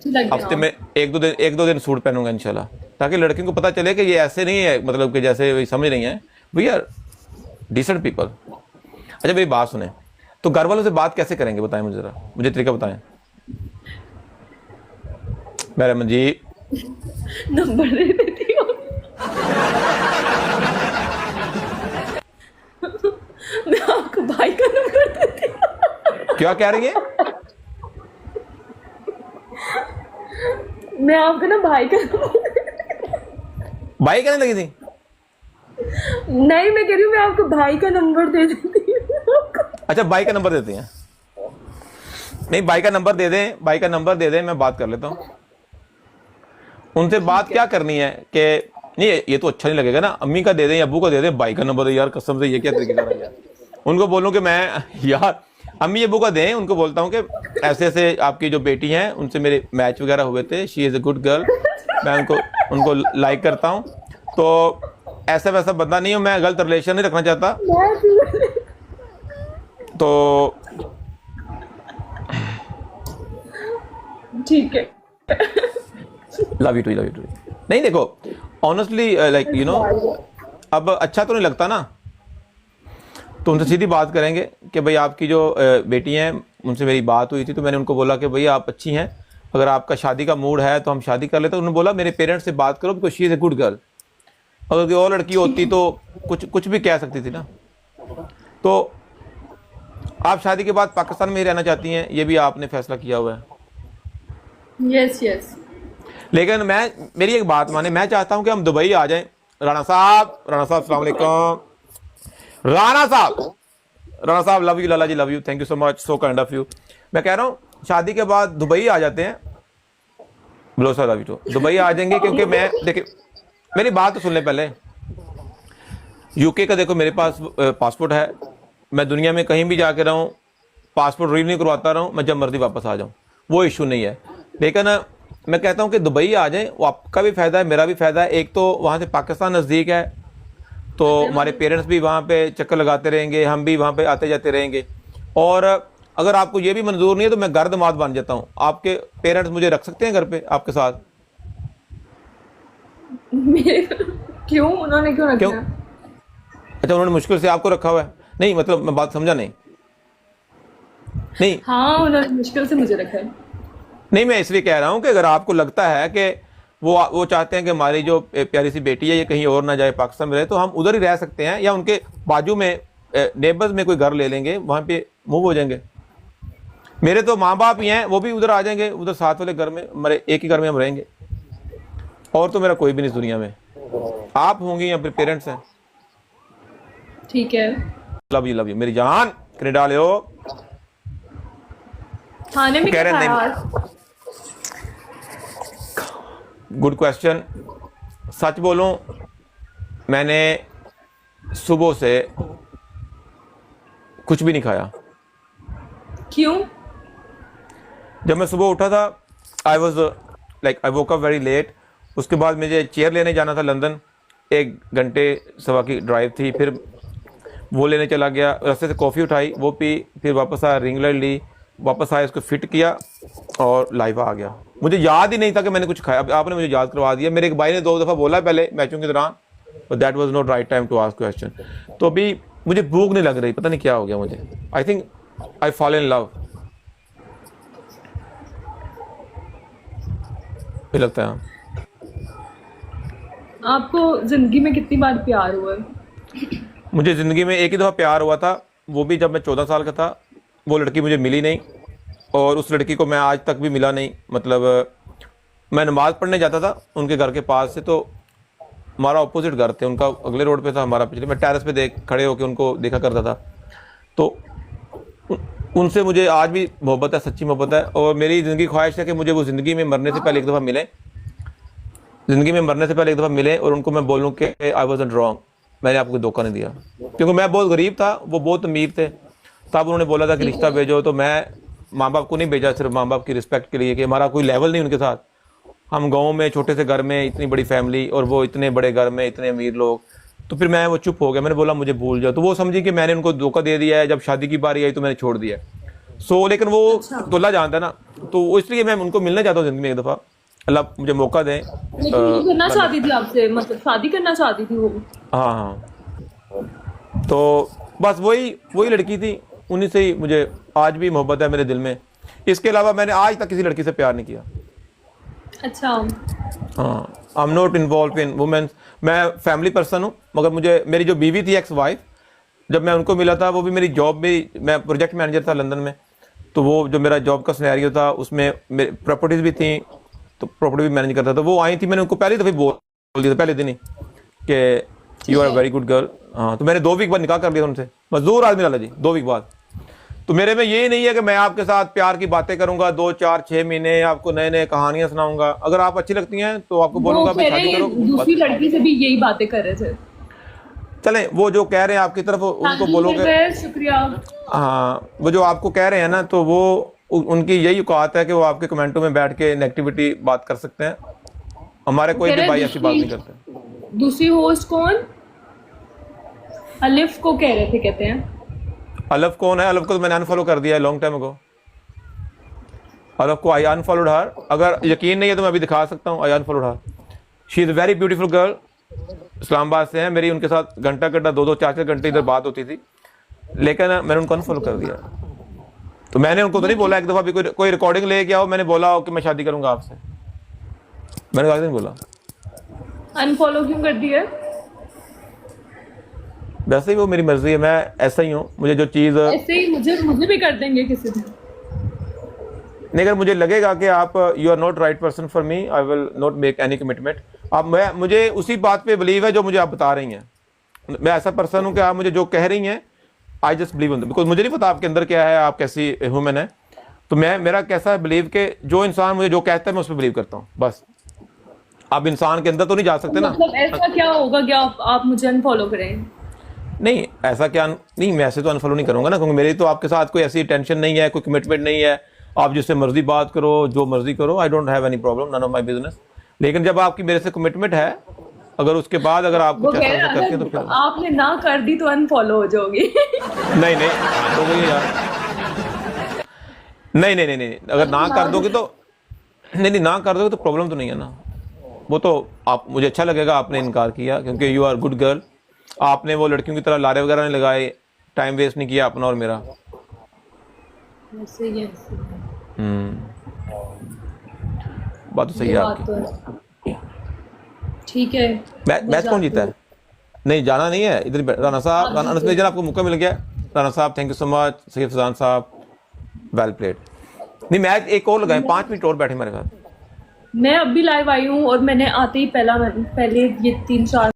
लग गया। हफ्ते में एक दो दिन सूट पहनूंगा इंशाल्लाह, ताकि लड़कियों को पता चले कि ये ऐसे नहीं है, मतलब कि जैसे वही समझ रही हैं, वी आर डिसेंट पीपल। अच्छा मेरी बात सुने, तो घर वालों से बात कैसे करेंगे बताएं मुझे जरा, मुझे तरीका बताएं। मेरा जी नंबर दे देती हूँ। मैं आपको भाई का नंबर देती हूँ। क्या कह रही है? मैं आपको ना भाई का नंबर भाई कहने लगी थी? नहीं, मैं कह रही हूँ मैं आपको भाई का नंबर दे देती हूँ। अच्छा भाई का नंबर देती हैं? नहीं भाई का नंबर दे दें, भाई का नंबर दे दें, मैं बात कर लेता हूँ उनसे। बात क्या करनी है कि नहीं, ये तो अच्छा नहीं लगेगा ना, अम्मी का दे दें या अबू का दे दें, भाई का नंबर दे, यार कसम से ये क्या तरीका है यार। उनको बोलूं कि मैं यार अम्मी अबू का दें, उनको बोलता हूँ कि ऐसे ऐसे आपकी जो बेटी हैं उनसे मेरे मैच वगैरह हुए थे, she is a good girl, मैं उनको उनको लाइक करता हूँ, तो ऐसा वैसा बंदा नहीं हूँ मैं, गलत रिलेशन नहीं रखना चाहता, तो ठीक है। Love you too, love you too. नहीं देखो ऑनेस्टली लाइक यू नो, अब अच्छा तो नहीं लगता ना, तो उनसे सीधी बात करेंगे कि भाई आपकी जो बेटी हैं उनसे मेरी बात हुई थी, तो मैंने उनको बोला कि भाई आप अच्छी हैं, अगर आपका शादी का मूड है तो हम शादी कर लेते। उन्होंने बोला मेरे पेरेंट्स से बात करो because she is a good girl. अगर कोई और लड़की होती तो कुछ कुछ भी कह सकती थी ना। तो आप शादी के बाद पाकिस्तान में ही रहना चाहती हैं, ये भी आपने फैसला किया हुआ है। Yes yes. लेकिन मेरी एक बात माने, मैं चाहता हूं कि हम दुबई आ जाएं। राणा साहब, राणा साहब अस्सलाम वालेकुम। राणा साहब love you, Lala ji love you, thank you so much, so kind of you. मैं कह रहा हूं शादी के बाद दुबई आ जाते हैं, बोलो sir love you too, Dubai आ जाएंगे, क्योंकि मैं देखिए मेरी बात तो सुन ले पहले। यूके का देखो मेरे पास पासपोर्ट है, मैं दुनिया में कहीं भी जाके रहूं, पासपोर्ट रिन्यू करवाता रहूं, मैं जब मर्जी वापस आ जाऊं, वो इशू नहीं है। लेकिन मैं कहता हूं कि दुबई आ जाएं, वो आपका भी फ़ायदा है मेरा भी फ़ायदा है। एक तो वहाँ से पाकिस्तान नज़दीक है, तो हमारे पेरेंट्स भी वहाँ पे चक्कर लगाते रहेंगे, हम भी वहाँ पे आते जाते रहेंगे। और अगर आपको ये भी मंजूर नहीं है तो मैं घर दमाद बन जाता हूँ, आपके पेरेंट्स मुझे रख सकते हैं घर पे आपके साथ? क्यों, उन्होंने क्यों क्यों? रखना? अच्छा उन्होंने मुश्किल से आपको रखा हुआ है? नहीं मतलब मैं बात समझा नहीं। नहीं हाँ, उन्होंने मुश्किल से मुझे रखा है। नहीं, मैं इसलिए कह रहा हूँ कि अगर आपको लगता है कि वो चाहते हैं कि हमारी जो प्यारी सी बेटी है ये कहीं और ना जाए, पाकिस्तान में रहे, तो हम उधर ही रह सकते हैं, या उनके बाजू में नेबर्स में कोई घर ले लेंगे, वहाँ पे मूव हो जाएंगे। मेरे तो माँ बाप ही हैं, वो भी उधर आ जाएंगे, उधर साथ वाले घर में, हमारे एक ही घर में हम रहेंगे। और तो मेरा कोई भी नहीं इस दुनिया में, आप होंगी या फिर पेरेंट्स हैं। ठीक है। लव यू मेरी जान, कनेडा ले हो। खाने में कह क्या रहे खाया नहीं, आज? Good question. सच बोलूं मैंने सुबह से कुछ भी नहीं खाया। क्यों? जब मैं सुबह उठा था I was like I woke up very late. उसके बाद मुझे चेयर लेने जाना था लंदन, 1 घंटे सवा की ड्राइव थी, फिर वो लेने चला गया, रास्ते से कॉफ़ी उठाई वो पी, फिर वापस आया, रिंग लाइट ली, वापस आया, इसको फिट किया और लाइव आ गया। मुझे याद ही नहीं था कि मैंने कुछ खाया। अब आपने मुझे याद करवा दिया। मेरे एक भाई ने 2 दफ़ा बोला पहले मैचों के दौरान, but that was not right time to ask question. तो अभी मुझे भूख नहीं लग रही, पता नहीं क्या हो गया मुझे। I think I fall in love, मुझे लगता है। आपको जिंदगी में कितनी बार प्यार हुआ है? मुझे ज़िंदगी में एक ही दफ़ा प्यार हुआ था, वो भी जब मैं 14 साल का था। वो लड़की मुझे मिली नहीं, और उस लड़की को मैं आज तक भी मिला नहीं। मतलब मैं नमाज़ पढ़ने जाता था उनके घर के पास से, तो हमारा ऑपोजिट घर थे, उनका अगले रोड पे था, हमारा पिछले। मैं टेरेस पे खड़े होकर उनको देखा करता था। तो उनसे मुझे आज भी मोहब्बत है, सच्ची मोहब्बत है। और मेरी ज़िंदगी ख्वाहिश है कि मुझे वो ज़िंदगी में मरने से पहले एक दफ़ा मिले, ज़िंदगी में मरने से पहले एक दफ़ा मिले, और उनको मैं बोलूँ कि आई वॉज़न्ट रॉन्ग, मैंने आपको धोखा नहीं दिया। क्योंकि मैं बहुत गरीब था, वो बहुत अमीर थे। तब उन्होंने बोला था कि रिश्ता भेजो, तो मैं माँ बाप को नहीं भेजा, सिर्फ माँ बाप की रिस्पेक्ट के लिए, कि हमारा कोई लेवल नहीं उनके साथ। हम गांव में छोटे से घर में, इतनी बड़ी फैमिली, और वो इतने बड़े घर में इतने अमीर लोग। तो फिर मैं वो चुप हो गया, मैंने बोला मुझे भूल जाओ। तो वो समझी कि मैंने उनको धोखा दे दिया है। जब शादी की बारी आई तो मैंने छोड़ दिया। सो लेकिन वो अच्छा। दुल्हा जानता है ना, तो इसलिए मैं उनको मिलना चाहता हूँ ज़िंदगी में एक दफ़ा। अल्लाह मुझे मौका दें। लेकिन वो करना चाहती थी आपसे, मतलब शादी करना चाहती थी वो? हाँ हाँ, तो बस वही वही लड़की थी, उन्हीं से ही मुझे आज भी मोहब्बत है मेरे दिल में। इसके अलावा मैंने आज तक किसी लड़की से प्यार नहीं किया। अच्छा। हाँ, I am not involve in women. मैं फैमिली पर्सन हूँ, मगर मुझे मेरी जो बीवी थी, एक्स वाइफ, जब मैं उनको मिला था, वो भी मेरी जॉब में, मैं प्रोजेक्ट मैनेजर था लंदन में, तो वो जो मेरा जॉब का सिनेरियो था उसमें मेरी प्रॉपर्टीज़ भी थी, तो प्रॉपर्टी भी मैनेज करता था। वो आई थी, मैंने उनको पहली दफ़े बोल दिया था पहले दिन ही कि you are very good girl. हाँ, तो मैंने 2 वीक बाद निकाह कर लिया था उनसे, मजदूर आदमी लाला जी, 2 वीक बाद। तो मेरे में ये नहीं है कि मैं आपके साथ प्यार की बातें करूंगा 2 4 6 महीने, आपको नए नए कहानियां सुनाऊंगा। अगर आप अच्छी लगती हैं तो आपको वो बोलूंगा भाई कह रहे शादी करो, हैं दूसरी बस। लड़की से भी यही बातें कर रहे थे। चलें, वो जो कह रहे हैं आपकी तरफ उनको थैंक यू बोलोगे। शुक्रिया। हाँ, वो जो आपको कह रहे हैं ना, तो वो उनकी यही औकात है कि वो आपके कमेंटों में बैठ के नेगेटिविटी बात कर सकते हैं। हमारे कोई कह भी रहे भाई हैं ऐसी बात नहीं करते। दूसरी होस्ट कौन? अलिफ को कह रहे थे, कहते हैं। अलफ कौन है? अलफ को तो मैंने अनफॉलो कर दिया है लॉन्ग टाइम अगो। अलफ को आई अनफॉलोड हर। अगर यकीन नहीं है तो मैं अभी दिखा सकता हूँ। I unfollowed her. She is very beautiful girl, Islamabad से है। मेरी उनके साथ घंटा घंटा 2 2 4 4 घंटे इधर बात होती थी, लेकिन मैंने उनको अनफॉलो कर दिया। तो मैंने उनको तो नहीं बोला एक दफ़ा भी कोई रिकॉर्डिंग ले गया हो मैंने बोला हो कि मैं शादी करूंगा आपसे, मैंने कहा नहीं बोला। अनफॉलो क्यों कर दिया? वैसे ही वो मेरी मर्जी है, मैं ऐसा ही हूँ। मुझे जो चीज़ ऐसे ही मुझे भी कर देंगे किसी दिन। नहीं, अगर मुझे लगेगा कि आप you are not right person for me, I will not make any commitment. अब मुझे उसी बात पे बिलीव है जो मुझे आप बता रही हैं। मैं ऐसा पर्सन हूँ कि आप मुझे जो कह रही हैं, I just believe in, because मुझे नहीं पता आपके अंदर क्या है, आप कैसी ह्यूमन है। तो मेरा कैसा है बिलीव के जो इंसान मुझे जो कहता है मैं उस पर बिलीव करता हूँ, बस। आप इंसान के अंदर तो नहीं जा सकते ना। मतलब ऐसा क्या होगा कि आप मुझे अनफॉलो करें? नहीं, ऐसा क्या नहीं, मैं ऐसे तो अनफॉलो नहीं करूंगा ना, क्योंकि मेरी तो आपके साथ कोई ऐसी टेंशन नहीं है, कोई कमिटमेंट नहीं है। आप जिससे मर्जी बात करो, जो मर्जी करो, I don't have any problem, none of my business. लेकिन जब आपकी मेरे से कमिटमेंट है, अगर उसके बाद अगर आप वो कुछ कह ऐसा रहा करते हैं है तो फिर आपने ना कर दी तो अनफॉलो हो जाओगी। नहीं नहीं, तो वही यार, नहीं नहीं नहीं नहीं, अगर ना कर दोगे तो नहीं नहीं, ना कर दोगे तो प्रॉब्लम तो नहीं है ना। वो तो आप, मुझे अच्छा लगेगा आपने इनकार किया, क्योंकि यू आर गुड गर्ल। आपने वो लड़कियों की तरह लारे वगैरह नहीं लगाए, टाइम वेस्ट नहीं किया अपना और मेरा। ऐसे ही है। बात तो सही ये है बात आपकी। तो है। ठीक है, मैच कौन जीता है? नहीं, जाना नहीं है इधर। राना साहब, अनस भाई, आपको मौका मिल गया। राना साहब thank you so much. Syed Fazan साहब वेल प्लेड। नहीं, मैच एक और लगाए, 5 मिनट और बैठे हमारे साथ। मैं अभी लाइव आई हूँ और मैंने आते ही पहले ये 3 4